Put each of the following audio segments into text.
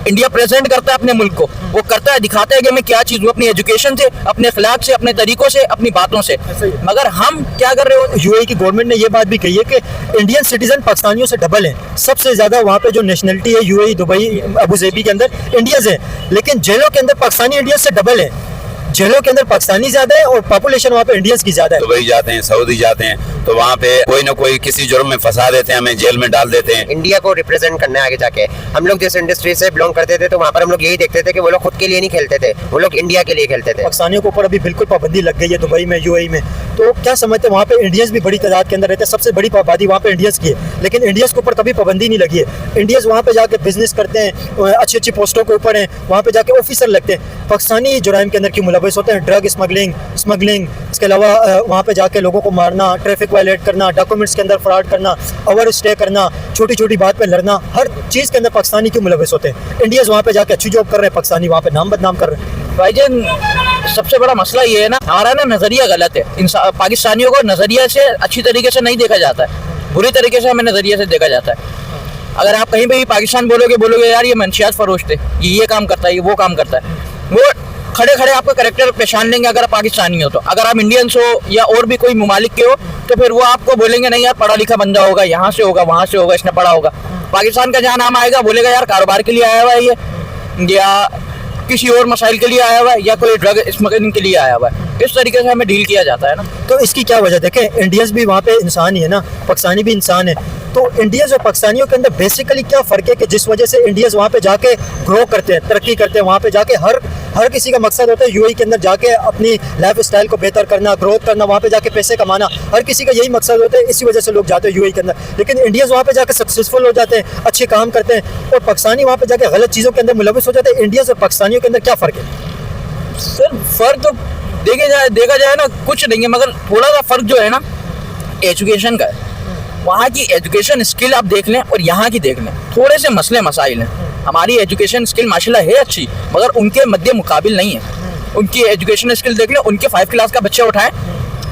India present करता है अपने मुल्क को, वो करता है, दिखाता है कि मैं क्या चीज़ हूँ, अपनी एजुकेशन से, अपने अखलाक से, अपने तरीकों से, अपनी बातों से। मगर हम क्या कर रहे हो, यूएई की गवर्नमेंट ने ये बात भी कही है कि इंडियन सिटीजन पाकिस्तानियों से डबल है। सबसे ज्यादा वहाँ पे जो नेशनलिटी है यूएई, दुबई, अबू धाबी के अंदर इंडियंस है, लेकिन जेलों के अंदर पाकिस्तानी इंडियंस से डबल है। जेलों के अंदर पाकिस्तानी ज्यादा है और पॉपुलेशन वहाँ पे इंडियंस की ज्यादा है। दुबई जाते हैं, सऊदी जाते हैं, तो वहाँ पे कोई ना कोई किसी जुर्म में फंसा देते हैं, हमें जेल में डाल देते हैं। इंडिया को रिप्रेजेंट करना है आगे जाके। हम लोग जिस इंडस्ट्री से बिलोंग करते थे तो वहाँ पर हम लोग यही देखते थे कि वो लोग खुद के लिए नहीं खेलते थे, वो लोग इंडिया के लिए खेलते थे। पाकिस्तानियों के ऊपर अभी बिल्कुल पाबंदी लग गई है दुबई में, यूएई में। तो क्या समझते हैं, वहाँ पे इंडियंस भी बड़ी तादाद के अंदर रहते हैं, सबसे बड़ी आबादी वहाँ पे इंडियंस की है, लेकिन इंडियंस के ऊपर कभी पाबंदी नहीं लगी है। इंडियंस वहाँ पे जाके बिजनेस करते हैं, अच्छी अच्छी पोस्टों के ऊपर हैं, वहाँ पे जाके ऑफिसर लगते हैं। पाकिस्तानी जुराइम के अंदर क्यों मुलविस होते हैं, ड्रग स्मगलिंग, इसके अलावा वहाँ पे जाके लोगों को मारना, ट्रैफिक वायलेट करना, डॉक्यूमेंट्स के अंदर फ्रॉड करना, ओवर स्टे करना, छोटी छोटी बात पे लड़ना, हर चीज़ के अंदर पाकिस्तानी क्यों मुलविस होते हैं। इंडियंस वहाँ पे जाके अच्छी जॉब कर रहे हैं, पाकिस्तानी वहाँ पे नाम बदनाम कर रहे हैं। भाईजान सबसे बड़ा मसला ये है ना, हमारा ना नज़रिया गलत है। पाकिस्तानियों को नज़रिया से अच्छी तरीके से नहीं देखा जाता है, बुरी तरीके से हमें नज़रिए से देखा जाता है। अगर आप कहीं पे भी पाकिस्तान बोलोगे यार ये मंशियात फरोश थे, ये काम करता है, ये वो काम करता है, वो खड़े खड़े आपका करेक्टर पहचान लेंगे अगर आप पाकिस्तानी हो तो। अगर आप इंडियंस हो या और भी कोई ममालिक के हो तो फिर वो आपको बोलेंगे नहीं यार पढ़ा लिखा बंदा होगा, यहाँ से होगा, वहाँ से होगा, इसने पढ़ा होगा। पाकिस्तान का जहाँ नाम आएगा बोलेगा यार कारोबार के लिए आया हुआ है ये, या किसी और मसाइल के लिए आया हुआ है, या कोई ड्रग स्मगलिंग के लिए आया हुआ है। इस तरीके से हमें डील किया जाता है ना। तो इसकी क्या वजह, देखें इंडियंस भी वहाँ पे इंसान ही है ना, पाकिस्तानी भी इंसान है। तो इंडियंस और पाकिस्तानियों के अंदर बेसिकली क्या फ़र्क है कि जिस वजह से इंडियंस वहाँ पे जाके ग्रो करते हैं, तरक्की करते हैं, वहाँ पे जाके हर किसी का मकसद होता है यूएई के अंदर जाके अपनी लाइफ स्टाइल को बेहतर करना, ग्रोथ करना, वहाँ पे जाके पैसे कमाना, हर किसी का यही मकसद होता है। इसी वजह से लोग जाते हैं यूएई के अंदर, लेकिन इंडियंस वहाँ पे जाके सक्सेसफुल हो जाते हैं, अच्छे काम करते हैं, और पाकिस्तानी वहाँ पे जाके गलत चीज़ों के अंदर मुलविस हो जाते हैं। इंडियंस और पाकिस्तानियों के अंदर क्या फ़र्क है? सर फ़र्क तो देखा जाए ना कुछ नहीं है, मगर थोड़ा सा फ़र्क जो है ना एजुकेशन का है। वहाँ की एजुकेशन स्किल आप देख लें और यहाँ की देख लें, थोड़े से मसले मसाइल हैं। हमारी एजुकेशन स्किल माशाल्लाह है अच्छी, मगर उनके मध्य मुकाबिल नहीं है। उनकी एजुकेशन स्किल देख लें, उनके 5 क्लास का बच्चा उठाएं,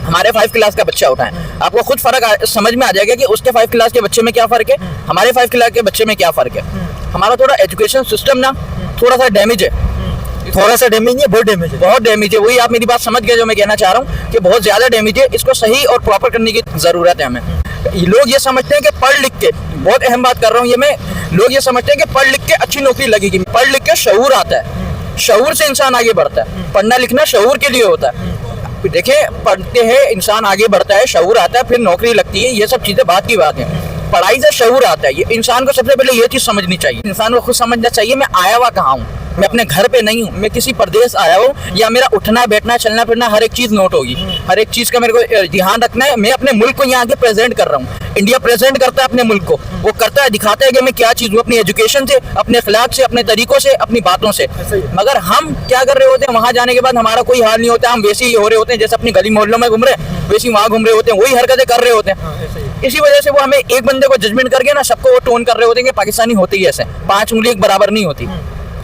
हमारे 5 क्लास का बच्चा उठाएं, आपको खुद फ़र्क समझ में आ जाएगा कि उसके 5 क्लास के बच्चे में क्या फ़र्क है, हमारे 5 क्लास के बच्चे में क्या फ़र्क है। हमारा थोड़ा एजुकेशन सिस्टम ना थोड़ा सा डैमेज है। थोड़ा सा डैमेज नहीं है, बहुत डैमेज है, बहुत डैमेज है। वही आप मेरी बात समझ गए जो मैं कहना चाह रहा हूँ कि बहुत ज़्यादा डैमेज है। इसको सही और प्रॉपर करने की ज़रूरत है हमें। लोग ये समझते हैं कि पढ़ लिख के, बहुत अहम बात कर रहा हूँ ये मैं, लोग ये समझते हैं कि पढ़ लिख के अच्छी नौकरी लगेगी। पढ़ लिख के शऊर आता है, शऊर से इंसान आगे बढ़ता है। पढ़ना लिखना शऊर के लिए होता है। देखें, पढ़ते हैं इंसान आगे बढ़ता है, शऊर आता है, फिर नौकरी लगती है। ये सब चीज़ें बात की बात है। पढ़ाई से शऊर आता है। ये इंसान को सबसे पहले ये चीज़ समझनी चाहिए। इंसान को खुद समझना चाहिए मैं आया हुआ कहाँ हूँ, मैं अपने घर पे नहीं हूँ, मैं किसी प्रदेश आया हूँ, या मेरा उठना बैठना चलना फिरना हर एक चीज़ नोट होगी, हर एक चीज़ का मेरे को ध्यान रखना है। मैं अपने मुल्क को यहाँ आगे प्रेजेंट कर रहा हूँ। इंडिया प्रेजेंट करता है अपने मुल्क को, वो करता है, दिखाता है कि मैं क्या चीज़ हूँ, अपनी एजुकेशन से, अपने अखलाक से, अपने तरीकों से, अपनी बातों से। मगर हम क्या कर रहे होते हैं, वहाँ जाने के बाद हमारा कोई हाल नहीं होता, हम वैसे ही हो रहे होते हैं जैसे अपनी गली मोहल्लों में घूम रहे हैं, वैसे ही वहाँ घूम रहे होते हैं, वही हरकतें कर रहे होते हैं। इसी वजह से वो हमें एक बंदे को जजमेंट करके ना सबको वो टोन कर रहे होते हैं कि पाकिस्तानी होते ही ऐसे, 5 उंगली एक बराबर नहीं होती।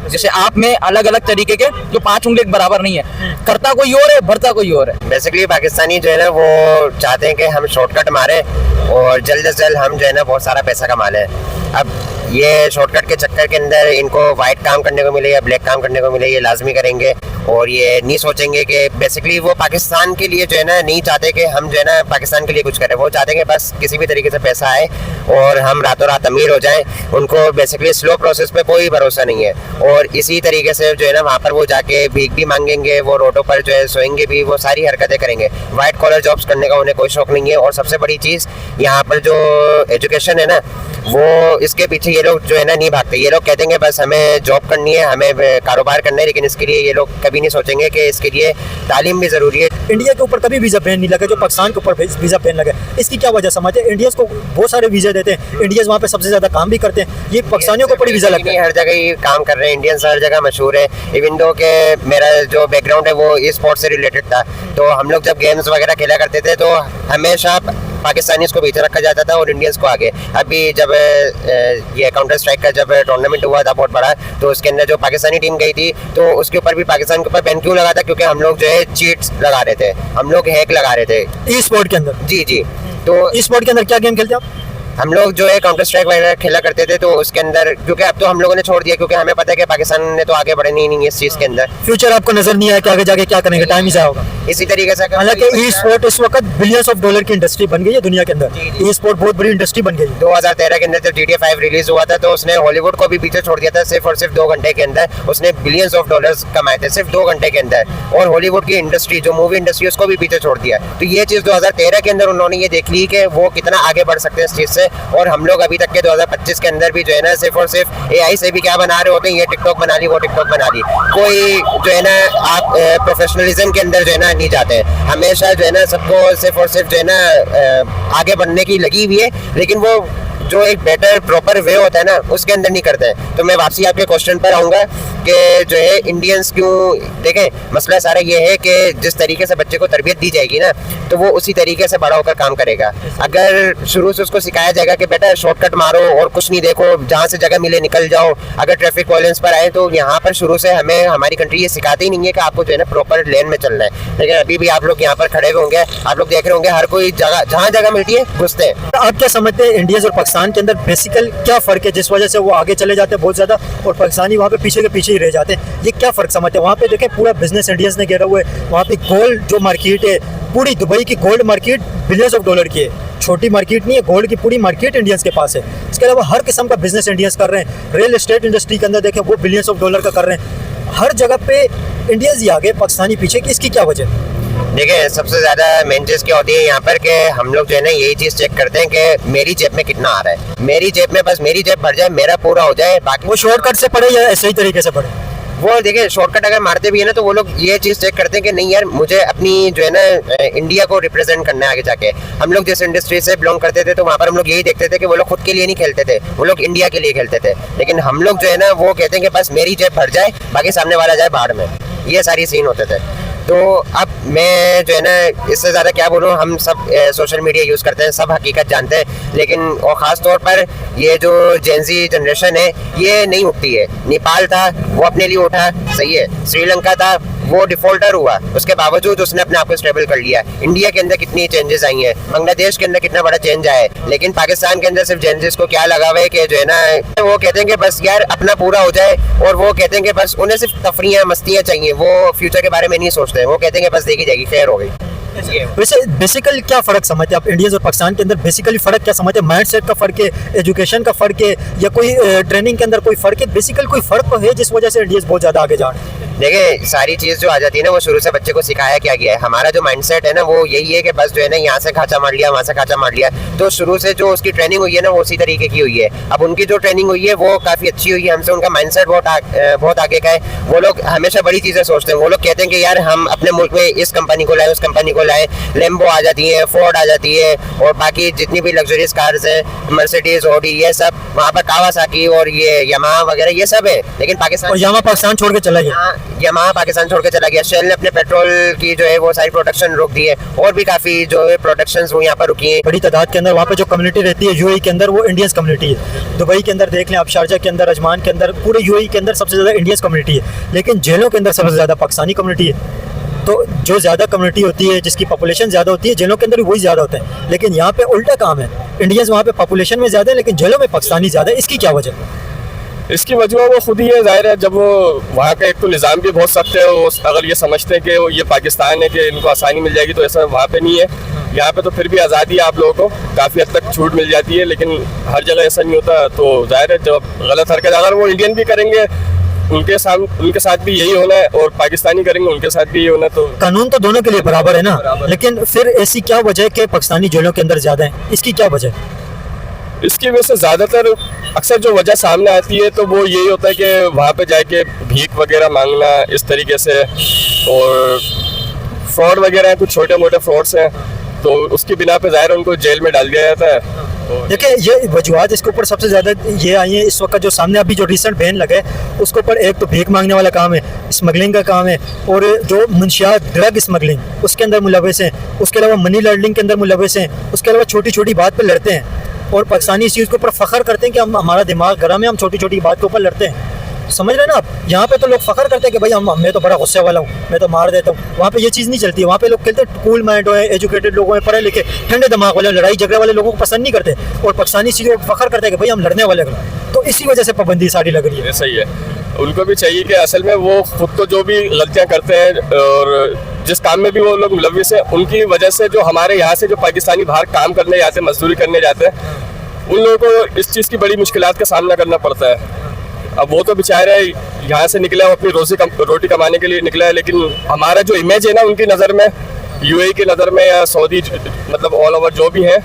जैसे आप में अलग अलग तरीके के जो 5 उंगली एक बराबर नहीं है, करता कोई और है, भरता कोई और है। बेसिकली पाकिस्तानी जो है ना वो चाहते हैं कि हम शॉर्टकट मारे और जल्द से जल्द हम जो है ना बहुत सारा पैसा कमा लें। अब ये शॉर्टकट के चक्कर के अंदर इनको वाइट काम करने को मिले या ब्लैक काम करने को मिले, ये लाजमी करेंगे। और ये नहीं सोचेंगे कि बेसिकली वो पाकिस्तान के लिए जो है ना नहीं चाहते कि हम जो है ना पाकिस्तान के लिए कुछ करें। वो चाहते हैं कि बस किसी भी तरीके से पैसा आए और हम रातों रात अमीर हो जाएं। उनको बेसिकली स्लो प्रोसेस पे कोई भरोसा नहीं है। और इसी तरीके से जो है ना वहाँ पर वो जाके भीख भी मांगेंगे, वो रोडों पर जो है सोएंगे भी, वो सारी हरकतें करेंगे। वाइट कॉलर जॉब्स करने का उन्हें कोई शौक नहीं है। और सबसे बड़ी चीज़ यहाँ पर जो एजुकेशन है ना, वो इसके पीछे ये लोग जो है ना नहीं भागते। ये लोग कहते हैं बस हमें जॉब करनी है, हमें कारोबार करना है, लेकिन इसके लिए ये लोग कभी नहीं सोचेंगे कि इसके लिए तालीम भी ज़रूरी है। इंडिया के ऊपर कभी वीज़ा बैन नहीं लगा जो पाकिस्तान के ऊपर वीज़ा बैन लगा। इसकी क्या वजह समझते हैं? इंडियंस को बहुत सारे वीज़ा देते हैं, इंडियंस वहाँ पे सबसे ज़्यादा काम भी करते हैं, ये पाकिस्तानियों को बड़ी वीज़ा लगता है। हर जगह ये काम कर रहे हैं, इंडियंस हर जगह मशहूर है। इवन दो के मेरा जो बैकग्राउंड है वो स्पोर्ट्स से रिलेटेड था, तो हम लोग जब गेम्स वगैरह खेला करते थे तो हमेशा पाकिस्तानीज को पीछे रखा जाता था और इंडियंस को आगे। अभी जब ये काउंटर स्ट्राइक का जब टूर्नामेंट हुआ था बहुत बड़ा, तो उसके अंदर जो पाकिस्तानी टीम गई थी तो उसके ऊपर भी पाकिस्तान के ऊपर बैन क्यों लगा था? क्योंकि हम लोग जो है चीट्स लगा रहे थे, हम लोग हैक लगा रहे थे ई स्पोर्ट के अंदर। जी जी। तो ई स्पोर्ट के अंदर क्या गेम खेलते हैं आप? हम लोग जो है काउंटर स्ट्राइक वगैरह खेला करते थे, तो उसके अंदर क्योंकि अब तो हम लोगों ने छोड़ दिया, क्योंकि हमें पता है कि पाकिस्तान ने तो आगे बढ़नी नहीं इस चीज़ के अंदर। फ्यूचर आपको नजर नहीं आया कि आगे जाके क्या करेंगे, टाइम ही जाया होगा। इसी तरीके से हालांकि ई स्पोर्ट इस वक्त बिलियंस ऑफ डॉलर की इंडस्ट्री बन गई है दुनिया के अंदर। ई स्पोर्ट बहुत बड़ी इंडस्ट्री बन गई है। 2013 के अंदर जब GTA 5 रिलीज हुआ था, तो उसने हॉलीवुड को भी पीछे छोड़ दिया था। सिर्फ और सिर्फ 2 घंटे के अंदर उसने बिलियंस ऑफ डॉलर्स कमाए थे, सिर्फ 2 घंटे के अंदर। और हॉलीवुड की इंडस्ट्री, जो मूवी इंडस्ट्री, उसको भी पीछे छोड़ दिया। तो ये चीज़ 2013 के अंदर उन्होंने ये देख ली कि वो कितना आगे बढ़ सकते हैं इस चीज़ से। और हम लोग अभी तक के 2025 के अंदर भी जो है ना, सिर्फ और सिर्फ AI से भी क्या बना रहे होते हैं, ये टिकटॉक बना ली, वो टिकटॉक बना ली। कोई जो है ना, आप प्रोफेशनलिज्म के अंदर जो है ना नहीं जाते हैं। हमेशा जो है ना सबको सिर्फ और सिर्फ जो है ना आगे बढ़ने की लगी हुई है, लेकिन वो जो एक बेटर प्रॉपर वे होता है ना, उसके अंदर नहीं करते हैं। तो मैं वापसी आपके क्वेश्चन पर आऊँगा कि जो है इंडियंस क्यों, देखें मसला सारा ये है कि जिस तरीके से बच्चे को तरबियत दी जाएगी ना, तो वो उसी तरीके से बड़ा होकर काम करेगा। अगर शुरू से उसको सिखाया जाएगा कि बेटा शॉर्टकट मारो और कुछ नहीं देखो, जहाँ से जगह मिले निकल जाओ, अगर ट्रैफिक वायलेंस पर आए, तो यहाँ पर शुरू से हमें हमारी कंट्री ये सिखाती ही नहीं है कि आपको जो है ना प्रॉपर लेन में चलना है। लेकिन अभी भी आप लोग यहाँ पर खड़े हुए होंगे, आप लोग देख रहे होंगे हर कोई जगह, जहाँ जगह मिलती है घुसते हैं। आप क्या समझते हैं इंडिया और पाकिस्तान के अंदर बेसिकल क्या फर्क है जिस वजह से वो आगे चले जाते हैं बहुत ज्यादा और पाकिस्तानी वहाँ पे पीछे के पीछे ही रह जाते हैं? ये क्या फर्क समझते हैं? वहाँ पे देखें पूरा बिजनेस इंडियंस ने घेरा हुआ है। वहाँ पे गोल्ड जो मार्केट है, पूरी दुबई की gold market billions of dollar की है, छोटी मार्केट नहीं है। गोल्ड की पूरी मार्केट इंडियंस के पास है। इसके अलावा हर किस्म का बिजनेस इंडियंस कर रहे हैं। रियल एस्टेट इंडस्ट्री के अंदर देखें वो बिलियंस ऑफ डॉलर का कर रहे हैं। हर जगह पे इंडियंस ही आगे, पाकिस्तानी पीछे। कि इसकी क्या वजह? देखिए सबसे ज्यादा मेन चीज क्या होती है यहाँ पर कि हम लोग जो है ना यही चीज चेक करते हैं कि मेरी जेब में कितना आ रहा है। मेरी जेब में बस मेरी जेब भर जाए, मेरा पूरा हो जाए, बाकी वो शॉर्टकट से पढ़े या ऐसे ही तरीके से पढ़े? वो देखिए शॉर्टकट अगर मारते भी है ना, तो वो लोग ये चीज़ चेक करते हैं कि नहीं यार, मुझे अपनी जो है ना इंडिया को रिप्रेजेंट करना है आगे जाके। हम लोग जिस इंडस्ट्री से बिलोंग करते थे, तो वहाँ पर हम लोग यही देखते थे कि वो लोग खुद के लिए नहीं खेलते थे, वो लोग इंडिया के लिए खेलते थे। लेकिन हम लोग जो है ना वो कहते हैं कि बस मेरी जेब भर जाए, बाकी सामने वाला जाए बाहर में। ये सारी सीन होते थे। तो अब मैं जो है ना इससे ज़्यादा क्या बोलूँ, हम सब सोशल मीडिया यूज़ करते हैं, सब हकीकत जानते हैं। लेकिन और ख़ास तौर पर ये जो जेनजी जनरेशन है, ये नहीं उठती है। नेपाल था वो अपने लिए उठा, सही है। श्रीलंका था वो डिफॉल्टर हुआ, उसके बावजूद उसने अपने आप को स्टेबल कर लिया। इंडिया के अंदर कितनी चेंजेस आई हैं, बांग्लादेश के अंदर कितना बड़ा चेंज आया है। लेकिन पाकिस्तान के अंदर सिर्फ चेंजेस को क्या लगा हुआ है कि जो है ना वो कहते हैं कि बस यार अपना पूरा हो जाए, और वो कहते हैं कि बस उन्हें सिर्फ तफरियाँ मस्तियाँ चाहिए, वो फ्यूचर के बारे में नहीं सोचते हैं। वो कहते हैं कि बस देखी जाएगी, खैर हो गई। वैसे बेसिकली क्या फर्क समझते हैं आप इंडिया और पाकिस्तान के अंदर? बेसिकली फर्क क्या समझते हैं? माइंड सेट का फर्क है, एजुकेशन का फर्क है, या कोई ट्रेनिंग के अंदर कोई फर्क है? बेसिकल कोई फर्क तो है जिस वजह से इंडिया बहुत ज्यादा आगे जा रहे हैं। देखिए सारी चीज़ जो आ जाती है ना, वो शुरू से बच्चे को सिखाया क्या गया है। हमारा जो माइंडसेट है ना वो यही है कि बस जो है ना यहाँ से खाचा मार लिया, वहाँ से खाचा मार लिया। तो शुरू से जो उसकी ट्रेनिंग हुई है ना, वो उसी तरीके की हुई है। अब उनकी जो ट्रेनिंग हुई है वो काफ़ी अच्छी हुई है हमसे, उनका माइंडसेट बहुत आगे का है। वो लोग हमेशा बड़ी चीज़ें सोचते हैं। वो लोग कहते हैं कि यार हम अपने मुल्क में इस कंपनी को लाए, उस कंपनी को लाए। लेम्बो आ जाती है, फोर्ड आ जाती है, और बाकी जितनी भी लग्जरियस कार्स हैं, मर्सिडीज, ऑडी, ये सब वहाँ पर कावासाकी और ये यामाहा वगैरह ये सब है। लेकिन पाकिस्तान, यामाहा पाकिस्तान छोड़ के चला गया, यामाहा पाकिस्तान छोड़ के चला गया। शेल ने अपने पेट्रोल की जो है वो सारी प्रोडक्शन रोक दी है, और भी काफी जो है प्रोडक्शंस वो यहाँ पर रुकी हैं। बड़ी तादाद के अंदर वहाँ पे जो कम्युनिटी रहती है यूएई के अंदर, वो इंडियंस कम्युनिटी है। दुबई के अंदर देख लें आप, शारजा के अंदर, अजमान के अंदर, पूरे यूएई के अंदर सबसे ज़्यादा इंडियंस कम्युनिटी है। लेकिन जेलों के अंदर सबसे ज़्यादा पाकिस्तानी कम्युनिटी है। तो जो ज़्यादा कम्युनिटी होती है, जिसकी पॉपुलेशन ज़्यादा होती है, जेलों के अंदर भी वही ज़्यादा होता है। लेकिन यहाँ पे उल्टा काम है, इंडियंस वहाँ पे पॉपुलेशन में ज़्यादा है, लेकिन जेलों में पाकिस्तानी ज़्यादा है। इसकी क्या वजह? इसकी वजह वो खुद ही है, जाहिर है। जब वो वहाँ का एक तो निज़ाम भी बहुत सख्त है, वो अगर ये समझते हैं कि ये पाकिस्तान है कि इनको आसानी मिल जाएगी, तो ऐसा वहाँ पे नहीं है। यहाँ पे तो फिर भी आज़ादी है, आप लोगों को काफ़ी हद तक छूट मिल जाती है, लेकिन हर जगह ऐसा नहीं होता। तो जाहिर है जब गलत हरकत अगर वो इंडियन भी करेंगे, उनके साथ भी यही होना है, और पाकिस्तानी करेंगे उनके साथ भी यही होना है। तो कानून तो दोनों के लिए बराबर है ना, लेकिन फिर ऐसी क्या वजह है कि पाकिस्तानी जेलों के अंदर ज़्यादा है? इसकी क्या वजह है? इसकी वजह से ज़्यादातर अक्सर जो वजह सामने आती है, तो वो यही होता है कि वहाँ पे जाके भीख वगैरह मांगना इस तरीके से, और फ्रॉड वगैरह हैं, कुछ छोटे मोटे फ्रॉड्स हैं, तो उसकी बिना पे ज़ाहिर उनको जेल में डाल दिया जाता है। देखिए ये वजूहत इसके ऊपर सबसे ज़्यादा ये आई है इस वक्त जो सामने अभी जो रिसेंट बैन लगा है, उसके ऊपर एक तो भीख मांगने वाला काम है, स्मगलिंग का काम है, और जो मुंशियात ड्रग स्मगलिंग उसके अंदर मुलविस हैं, उसके अलावा मनी लॉन्ड्रिंग के अंदर मुलविस हैं, उसके अलावा छोटी छोटी बात पर लड़ते हैं। और पाकिस्तानी इस चीज़ के ऊपर फ़ख्र करते हैं कि हम, हमारा दिमाग गर्म है, हम छोटी छोटी बात के ऊपर लड़ते हैं। समझ रहे हैं ना आप? यहाँ पे तो लोग फखर करते हैं कि भाई मैं तो बड़ा गुस्से वाला हूँ, मैं तो मार देता हूँ। वहाँ पे ये चीज़ नहीं चलती है। वहाँ पे लोग कहते हैं कूल माइंड हो, एजुकेटेड लोग हैं, पढ़े लिखे, ठंडे दिमाग वाले, लड़ाई झगड़े वाले लोगों को पसंद नहीं करते। और पाकिस्तानी चीज़ों को फखर करते हैं कि भाई हम लड़ने वाले हैं। तो इसी वजह से पाबंदी सारी लग रही है। सही है, उनको भी चाहिए कि असल में वो खुद तो जो भी गलतियाँ करते हैं और जिस काम में भी वो लोग मुलविस हैं, उनकी वजह से जो हमारे यहाँ से जो पाकिस्तानी बाहर काम करने जाते हैं, मजदूरी करने जाते हैं, उन लोगों को इस चीज़ की बड़ी मुश्किलात का सामना करना पड़ता है। अब वो तो बेचारे यहाँ से निकले, अपनी रोटी कमाने के लिए निकला है, लेकिन हमारा जो इमेज है ना उनकी नज़र में, यूएई की नज़र में या सऊदी, मतलब ऑल ओवर जो भी है,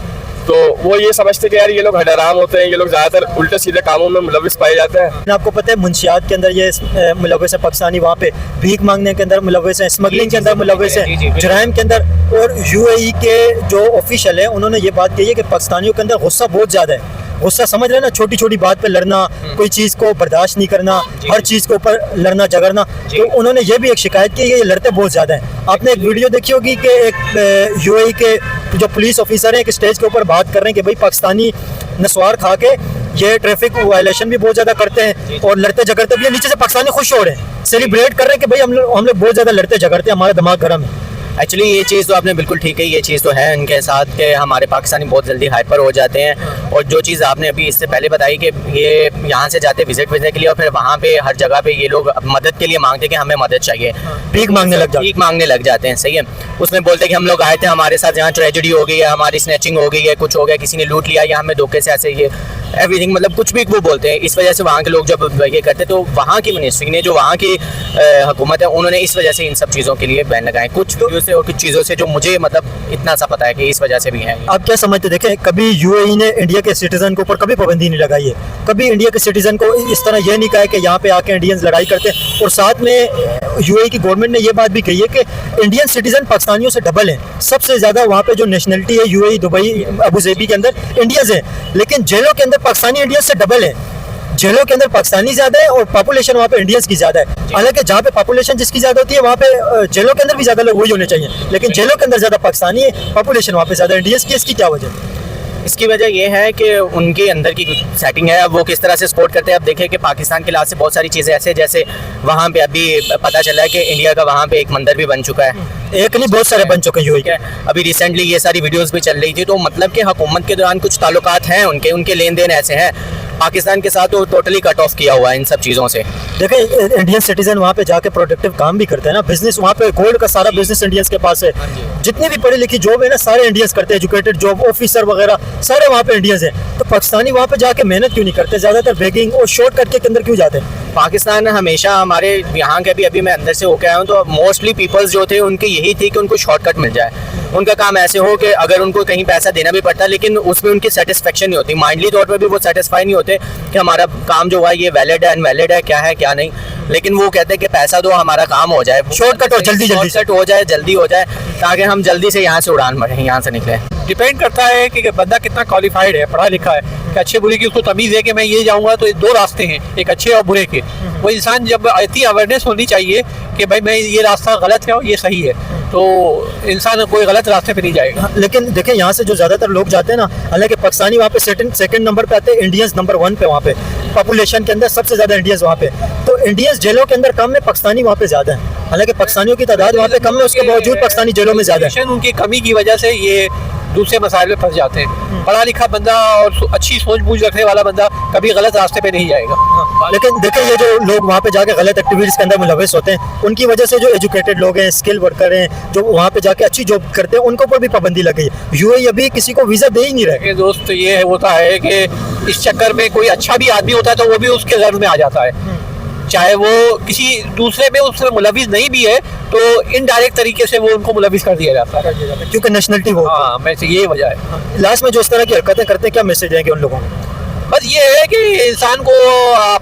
तो वो ये समझते कि यार ये लोग हडराम होते हैं, ये लोग ज़्यादातर उल्टे सीधे कामों में मुलविस पाए जाते हैं। आपको पता है मुंशियात के अंदर ये मुलविस है पाकिस्तानी, वहाँ पे भीख मांगने के अंदर मुलविस है, स्मगलिंग के अंदर मुलविस है, जराइम के अंदर। और यूएई के जो ऑफिशियल है उन्होंने ये बात कही है कि पाकिस्तानियों के अंदर गुस्सा बहुत ज़्यादा है। गुस्सा समझ रहे हैं ना, छोटी छोटी बात पे लड़ना, कोई चीज़ को बर्दाश्त नहीं करना, हर चीज़ के ऊपर लड़ना झगड़ना। तो उन्होंने ये भी एक शिकायत की, ये लड़ते बहुत ज़्यादा हैं। आपने एक वीडियो देखी होगी कि एक यूएई के जो पुलिस ऑफिसर हैं एक स्टेज के ऊपर बात कर रहे हैं कि भाई पाकिस्तानी नस्वार खा के ये ट्रैफिक वायलेशन भी बहुत ज़्यादा करते हैं और लड़ते झगड़ते भी हैं। नीचे से पाकिस्तानी खुश हो रहे हैं, सेलिब्रेट कर रहे हैं कि भाई हम लोग बहुत ज़्यादा लड़ते झगड़ते हैं, हमारा दिमाग गर्म है। एक्चुअली ये चीज़ तो आपने बिल्कुल ठीक है, ये चीज़ तो है उनके साथ कि हमारे पाकिस्तानी बहुत जल्दी हाइपर हो जाते हैं। और जो चीज़ आपने अभी इससे पहले बताई कि ये यहाँ से जाते विजिट करने के लिए और फिर वहाँ पे हर जगह पे ये लोग मदद के लिए मांगते हैं कि हमें मदद चाहिए, भीख मांगने लग जाते हैं। सही है, उसमें बोलते हैं कि हम लोग आए थे, हमारे साथ यहाँ ट्रेजेडी हो गई है, हमारी स्नैचिंग हो गई है, कुछ हो गया, किसी ने लूट लिया या हमें धोखे से ऐसे ये एवरीथिंग, मतलब कुछ भी वो बोलते हैं। इस वजह से वहाँ के लोग जब ये करते तो वहाँ की मिनिस्ट्री ने, जो वहाँ की हुकूमत है, उन्होंने इस वजह से इन सब चीज़ों के लिए बैन लगाए, कुछ वीडियो से और कुछ चीज़ों से जो मुझे मतलब इतना सा पता है कि इस वजह से भी है। आप क्या समझते? देखें, कभी यूएई ने इंडिया के सिटीजन के ऊपर कभी पाबंदी नहीं लगाई है, कभी इंडिया के सिटीजन को इस तरह ये नहीं कहा है कि यहाँ पे आके इंडियंस लड़ाई करते हैं। और साथ में यूएई की गवर्नमेंट ने ये बात भी कही है कि इंडियन सिटीजन पाकिस्तानियों से डबल हैं। सबसे ज़्यादा वहाँ पे जो नेशनलिटी है यूएई, दुबई, अबू धाबी के अंदर इंडियंस हैं, लेकिन जेलों के अंदर पाकिस्तानी इंडियंस से डबल है। जेलों के अंदर पाकिस्तानी ज़्यादा है और पॉपुलेशन वहाँ पे इंडियंस की ज़्यादा है। हालांकि जहाँ पे पॉपुलेशन जिसकी ज़्यादा होती है वहाँ पे जेलों के अंदर भी ज़्यादा लोग वही होने चाहिए, लेकिन जेलों के अंदर ज़्यादा पाकिस्तानी है, पॉपुलेशन वहाँ पे ज़्यादा इंडियंस की। इसकी क्या वजह? इसकी वजह यह है कि उनके अंदर की सेटिंग है, अब वो किस तरह से सपोर्ट करते हैं। अब देखें कि पाकिस्तान के लिहाज से बहुत सारी चीज़ें ऐसे, जैसे वहाँ पे अभी पता चला है कि इंडिया का वहाँ पे एक मंदिर भी बन चुका है, एक नहीं बहुत सारे बन चुके हैं। अभी रिसेंटली ये सारी वीडियोस भी चल रही थी, तो मतलब कि हुकूमत के दौरान कुछ ताल्लुकात हैं उनके लेन देन ऐसे हैं पाकिस्तान के साथ, तो टोटली कट ऑफ किया हुआ है इन सब चीज़ों से। देखें, इंडियन सिटीजन वहाँ पे जाके प्रोडक्टिव काम भी करते हैं ना, बिजनेस वहाँ पे गोल्ड का सारा बिजनेस इंडियंस के पास है। जितनी भी पढ़ी लिखी जॉब है ना, सारे इंडियंस करते हैं, एजुकेटेड जॉब, ऑफिसर वगैरह सारे वहाँ पे इंडियंस हैं। तो पाकिस्तानी वहाँ पे जाके मेहनत क्यों नहीं करते? ज़्यादातर बेगिंग और शॉर्टकट के अंदर क्यों जाते हैं? पाकिस्तान हमेशा हमारे यहाँ के अभी मैं अंदर से होकर आया हूँ, तो मोस्टली पीपल्स जो थे उनके यही थी कि उनको शॉर्टकट मिल जाए, उनका काम ऐसे हो कि अगर उनको कहीं पैसा देना भी पड़ता लेकिन उसमें उनकी सेटिस्फेक्शन नहीं होती, माइंडली तौर पर भी वो सेटिस्फाई नहीं होते कि हमारा काम जो हुआ ये वैलिड है, अनवैलिड है, क्या है क्या नहीं। लेकिन वो कहते हैं कि पैसा दो, हमारा काम हो जाए, शॉर्टकट और जल्दी हो जाए, जल्दी हो जाए, ताकि हम जल्दी से यहाँ से उड़ान भरें, यहाँ से निकले। डिपेंड करता है कि बंदा कितना क्वालिफाइड है, पढ़ा लिखा है, कि अच्छे बुरे की उसको तमीज़ है कि मैं ये जाऊँगा तो दो रास्ते हैं, एक अच्छे और बुरे के। वो इंसान जब इतनी अवेयरनेस होनी चाहिए कि भाई मैं ये रास्ता गलत है और ये सही है, तो इंसान कोई गलत रास्ते पे नहीं जाएगा। लेकिन देखें, यहाँ से जो ज़्यादातर लोग जाते हैं ना, हालांकि पाकिस्तानी वहाँ पे सेकंड नंबर पे आते हैं, इंडियंस नंबर 1 पे, वहाँ पे पॉपुलेशन के अंदर सबसे ज़्यादा इंडियंस वहाँ पे। तो इंडियंस जेलों के अंदर कम है, पाकिस्तानी वहाँ पे ज़्यादा है। हालांकि पाकिस्तानियों की तादाद वहाँ पे कम है, उसके बावजूद पाकिस्तानी जेलों में ज़्यादा है। उनकी कमी की वजह से ये दूसरे मसाइल में फंस जाते हैं। पढ़ा लिखा बंदा और अच्छी सोच बूझ रखने वाला बंदा कभी गलत रास्ते पे नहीं जाएगा। लेकिन देखिए, ये जो लोग वहाँ पे जाके गलत एक्टिविटीज़ के अंदर मुलविस होते हैं, उनकी वजह से जो एजुकेटेड लोग हैं, स्किल वर्कर हैं, जो वहाँ पे जाके अच्छी जॉब करते हैं, उनको ऊपर भी पाबंदी लग गई है। यूएई अभी किसी को वीज़ा दे ही नहीं रहे। दोस्त, ये होता है कि इस चक्कर में कोई अच्छा भी आदमी होता है तो वो भी उसके गर्भ में आ जाता है, चाहे वो किसी दूसरे में उसमें मुलविस नहीं भी है, तो इनडायरेक्ट तरीके से वो उनको मुलविस कर दिया जाता है, क्योंकि नेशनलिटी वो। हाँ, वैसे ये वजह है। लास्ट में जो इस तरह की हरकतें करते हैं, क्या मैसेज देंगे उन लोगों को? बस ये है कि इंसान को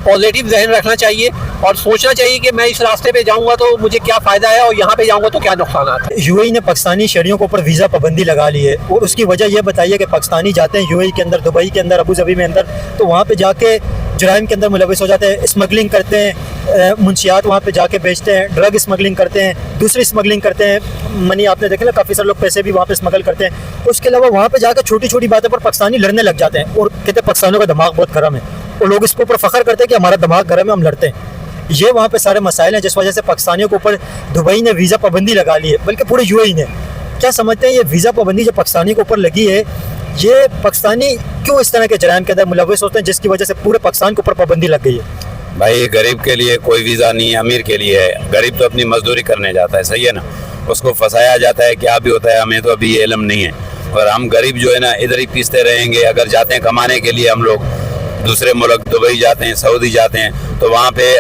पॉजिटिव जहन रखना चाहिए और सोचना चाहिए कि मैं इस रास्ते पे जाऊंगा तो मुझे क्या फ़ायदा है और यहाँ पे जाऊंगा तो क्या नुकसान है। यूएई ने पाकिस्तानी शहरियों के ऊपर वीज़ा पाबंदी लगा ली है, और उसकी वजह यह बताइए कि पाकिस्तानी जाते हैं यूएई के अंदर, दुबई के अंदर, अबू धाबी में अंदर, तो वहाँ पे जाके जराइम के अंदर मुलविस हो जाते हैं, स्मगलिंग करते हैं, मुंशियात वहाँ पे जाके बेचते हैं, ड्रग स्मगलिंग करते हैं, दूसरी स्मगलिंग करते हैं, मनी आपने देखा ना, काफ़ी सारे लोग पैसे भी वहाँ पे स्मगल करते हैं। उसके अलावा वहाँ पे जाकर छोटी छोटी बातों पर पाकिस्तानी लड़ने लग जाते हैं और कहते हैं पाकिस्तानियों का दिमाग बहुत गर्म है। और लोग इसके ऊपर फख्र करते हैं कि हमारा दिमाग गर्म है, हम लड़ते हैं। ये वहाँ पे सारे मसाइल हैं जिस वजह से पाकिस्तानियों के ऊपर दुबई ने वीज़ा पाबंदी लगा ली है, बल्कि पूरे यूएई ने। क्या समझते हैं ये वीज़ा पाबंदी जो पाकिस्तानी के ऊपर लगी है, ये पाकिस्तानी क्यों इस तरह के जराइम के अंदर मुलव्वस होते हैं जिसकी वजह से पूरे पाकिस्तान के ऊपर पाबंदी लग गई है? भाई गरीब के लिए कोई वीज़ा नहीं है, अमीर के लिए है। गरीब तो अपनी मजदूरी करने जाता है, सही है ना, उसको फंसाया जाता है, क्या भी होता है हमें तो अभी ये इल्म नहीं है। और हम गरीब जो है ना इधर ही पीसते रहेंगे। अगर जाते हैं कमाने के लिए हम लोग दूसरे मुल्क, दुबई जाते हैं, सऊदी जाते हैं, तो वहाँ पे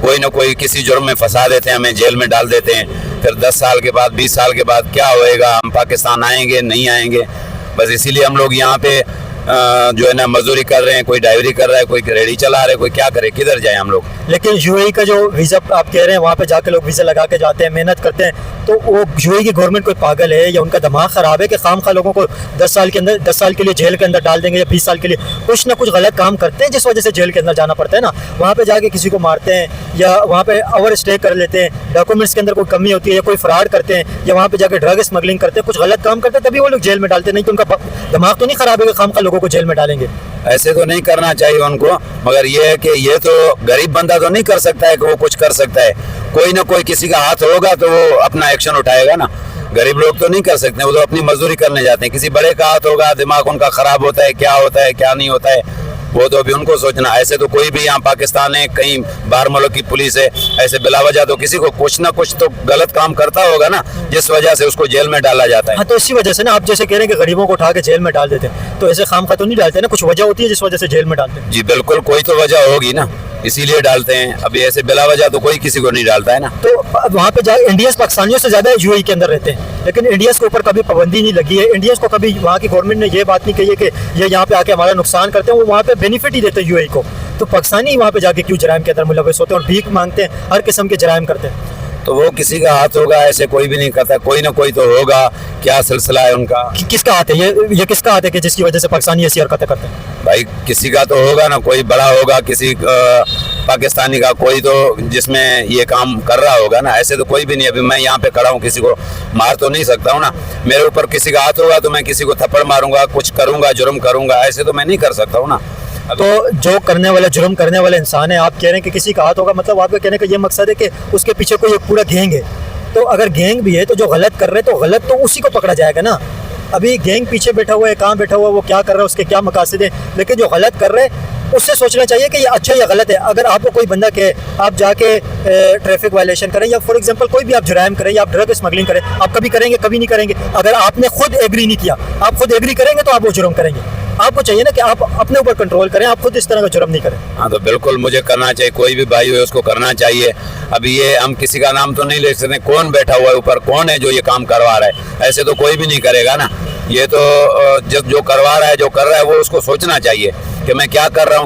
कोई ना कोई किसी जुर्म में फंसा देते हैं, हमें जेल में डाल देते हैं। फिर 10 साल के बाद, 20 साल के बाद क्या होएगा, हम पाकिस्तान आएंगे नहीं आएंगे। बस इसीलिए हम लोग यहाँ पे जो है ना मजदूरी कर रहे हैं, कोई ड्राइवरी कर रहा है, कोई रेडी चला रहा है, कोई क्या करे, किधर जाए हम लोग। लेकिन यूएई का जो वीज़ा आप कह रहे हैं, वहाँ पे जाके लोग वीज़ा लगा के जाते हैं, मेहनत करते हैं, तो वो यूएई की गवर्नमेंट कोई पागल है या उनका दिमाग ख़राब है कि खामखा लोगों को 10 साल के अंदर 10 साल के लिए जेल के अंदर डाल देंगे या 20 साल के लिए? कुछ ना कुछ गलत काम करते हैं जिस वजह से जेल के अंदर जाना पड़ता है ना। वहाँ पे जाके किसी को मारते हैं या वहाँ पे ओवर स्टे कर लेते हैं, डॉक्यूमेंट्स के अंदर कोई कमी होती है या कोई फ्रॉड करते हैं या वहाँ पे जाके ड्रग स्मगलिंग करते हैं, कुछ गलत काम करते हैं, तभी वो लोग जेल में डालते हैं। नहीं तो उनका दिमाग तो नहीं ख़राब है कि खामखा लोगों को जेल में डालेंगे। ऐसे तो नहीं करना चाहिए उनको, मगर ये है कि ये तो गरीब बंदा तो नहीं कर सकता है कि वो कुछ कर सकता है। कोई ना कोई किसी का हाथ होगा तो वो अपना एक्शन उठाएगा ना। गरीब लोग तो नहीं कर सकते, वो तो अपनी मजदूरी करने जाते हैं। किसी बड़े का हाथ होगा, दिमाग उनका खराब होता है, क्या होता है क्या नहीं होता है वो तो अभी उनको सोचना। ऐसे तो कोई भी यहाँ पाकिस्तान है, कहीं बाहर मुल्क की पुलिस है, ऐसे बिला वजह तो किसी को कुछ ना कुछ तो गलत काम करता होगा ना, जिस वजह से उसको जेल में डाला जाता है। हाँ, तो इसी वजह से ना आप जैसे कह रहे हैं कि गरीबों को उठा के जेल में डाल देते हैं, तो ऐसे खामखा तो नहीं डालते ना, कुछ वजह होती है जिस वजह से जेल में डालते हैं। जी बिल्कुल, कोई तो वजह होगी ना, इसीलिए डालते हैं। अभी ऐसे बिला वजह तो कोई किसी को नहीं डालता है ना। तो वहाँ पे जाए इंडियंस पाकिस्तानियों से ज़्यादा यूएई के अंदर रहते हैं, लेकिन इंडियंस के ऊपर कभी पाबंदी नहीं लगी है। इंडियंस को कभी वहाँ की गवर्नमेंट ने ये बात नहीं कही है कि ये यहाँ पे आके हमारा नुकसान करते हैं, वो वहाँ पे बेनिफिट ही देते हैं यूएई को। तो पाकिस्तानी वहाँ पे जाके क्यों जराइम के अंदर मुलव्वस होते हैं और भीख मांगते हैं, हर किस्म के जराइम करते हैं? तो वो किसी का हाथ होगा, ऐसे कोई भी नहीं करता, कोई ना कोई तो होगा। क्या सिलसिला है उनका? किसका हाथ है ये किसका हाथ है कि जिसकी वजह से पाकिस्तानी ऐसी हरकतें करते हैं? भाई किसी का तो होगा ना, कोई बड़ा होगा, किसी पाकिस्तानी का कोई तो जिसमें ये काम कर रहा होगा ना। ऐसे तो कोई भी नहीं। अभी मैं यहाँ पे खड़ा हूँ, किसी को मार तो नहीं सकता हूँ ना। मेरे ऊपर किसी का हाथ होगा तो मैं किसी को थप्पड़ मारूंगा, कुछ करूंगा, जुर्म करूंगा, ऐसे तो मैं नहीं कर सकता हूँ ना। तो जो करने वाला जुर्म करने वाला इंसान है, आप कह रहे हैं कि किसी का हाथ होगा, मतलब आपके कहने का ये मकसद है कि उसके पीछे कोई एक पूरा गैंग है। तो अगर गैंग भी है तो जो गलत कर रहे हैं तो गलत तो उसी को पकड़ा जाएगा ना। अभी गैंग पीछे बैठा हुआ है, कहाँ बैठा हुआ है, वो क्या कर रहा है, उसके क्या मकासद है, लेकिन जो गलत कर रहे हैं उससे सोचना चाहिए कि ये अच्छा या गलत है। अगर आपको कोई बंदा कहे आप जाके ट्रैफिक वायलेशन करें या फॉर एग्जांपल कोई भी आप जुराइम करें या आप ड्रग स्मगलिंग करें, आप कभी करेंगे? कभी नहीं करेंगे। अगर आपने खुद एग्री नहीं किया, आप खुद एग्री करेंगे तो आप वो जुर्म करेंगे। आपको चाहिए ना कि आप अपने ऊपर कंट्रोल करें, आप खुद इस तरह का जुर्म नहीं करें। हाँ तो बिल्कुल मुझे करना चाहिए, कोई भी भाई हो उसको करना चाहिए। अभी ये हम किसी का नाम तो नहीं ले सकते, कौन बैठा हुआ है ऊपर, कौन है जो ये काम करवा रहा है, ऐसे तो कोई भी नहीं करेगा ना। ये तो जो करवा रहा है, जो कर रहा है, वो उसको सोचना चाहिए कि मैं क्या कर रहा हूँ।